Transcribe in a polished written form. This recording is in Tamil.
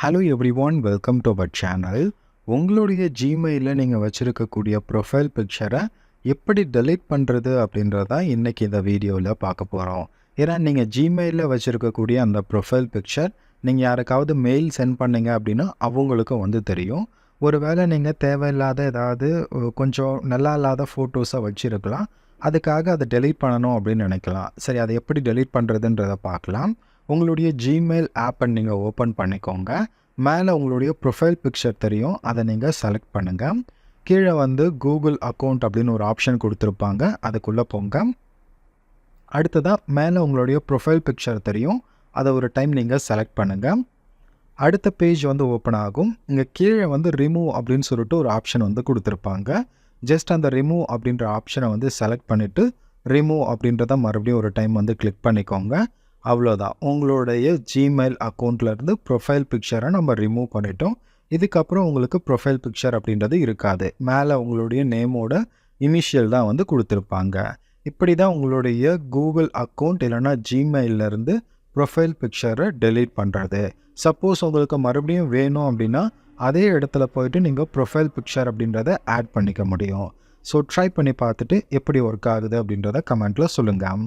Hello everyone, welcome to our channel. உங்களுடைய ஜிமெயிலில் நீங்கள் வச்சுருக்கக்கூடிய ப்ரொஃபைல் பிக்சரை எப்படி டெலீட் பண்ணுறது அப்படின்றத இன்றைக்கி இந்த வீடியோவில் பார்க்க போகிறோம். ஏன்னா நீங்கள் ஜிமெயிலில் வச்சுருக்கக்கூடிய அந்த ப்ரொஃபைல் பிக்சர் நீங்கள் யாருக்காவது மெயில் சென்ட் பண்ணீங்க அப்படின்னா அவங்களுக்கும் தெரியும். ஒருவேளை நீங்கள் தேவையில்லாத ஏதாவது கொஞ்சம் நல்லா இல்லாத ஃபோட்டோஸை வச்சுருக்கலாம். அதுக்காக அதை டெலீட் பண்ணணும் அப்படின்னு நினைக்கலாம். சரி, அதை எப்படி டெலீட் பண்ணுறதுன்றதை பார்க்கலாம். உங்களுடைய ஜிமெயில் ஆப்பை நீங்கள் ஓப்பன் பண்ணிக்கோங்க. மேலே உங்களுடைய ப்ரொஃபைல் பிக்சர் தெரியும், அதை நீங்கள் செலக்ட் பண்ணுங்கள். கீழே கூகுள் அக்கௌண்ட் அப்படின்னு ஒரு ஆப்ஷன் கொடுத்துருப்பாங்க, அதுக்குள்ளே போங்க. அடுத்ததாக மேலே உங்களுடைய ப்ரொஃபைல் பிக்சர் தெரியும், அதை ஒரு டைம் நீங்கள் செலக்ட் பண்ணுங்கள். அடுத்த பேஜ் ஓப்பன் ஆகும். இங்கே கீழே ரிமூவ் அப்படின்னு சொல்லிட்டு ஒரு ஆப்ஷன் கொடுத்துருப்பாங்க. ஜஸ்ட் அந்த ரிமூவ் அப்படின்ற ஆப்ஷனை செலக்ட் பண்ணிவிட்டு ரிமூவ் அப்படின்றத மறுபடியும் ஒரு டைம் கிளிக் பண்ணிக்கோங்க. அவ்வளோதான், உங்களுடைய ஜிமெயில் அக்கௌண்ட்லேருந்து ப்ரொஃபைல் பிக்சரை நம்ம ரிமூவ் பண்ணிட்டோம். இதுக்கப்புறம் உங்களுக்கு ப்ரொஃபைல் பிக்சர் அப்படின்றது இருக்காது. மேலே உங்களுடைய நேமோட இனிஷியல் தான் கொடுத்துருப்பாங்க. இப்படி தான் உங்களுடைய கூகுள் அக்கௌண்ட் இல்லைனா ஜிமெயிலேருந்து ப்ரொஃபைல் பிக்சரை டெலீட் பண்ணுறது. சப்போஸ் உங்களுக்கு மறுபடியும் வேணும் அப்படின்னா அதே இடத்துல போயிட்டு நீங்கள் ப்ரொஃபைல் பிக்சர் அப்படின்றத ஆட் பண்ணிக்க முடியும். ஸோ ட்ரை பண்ணி பார்த்துட்டு எப்படி ஒர்க் ஆகுது அப்படின்றத கமெண்ட்டில் சொல்லுங்கள்.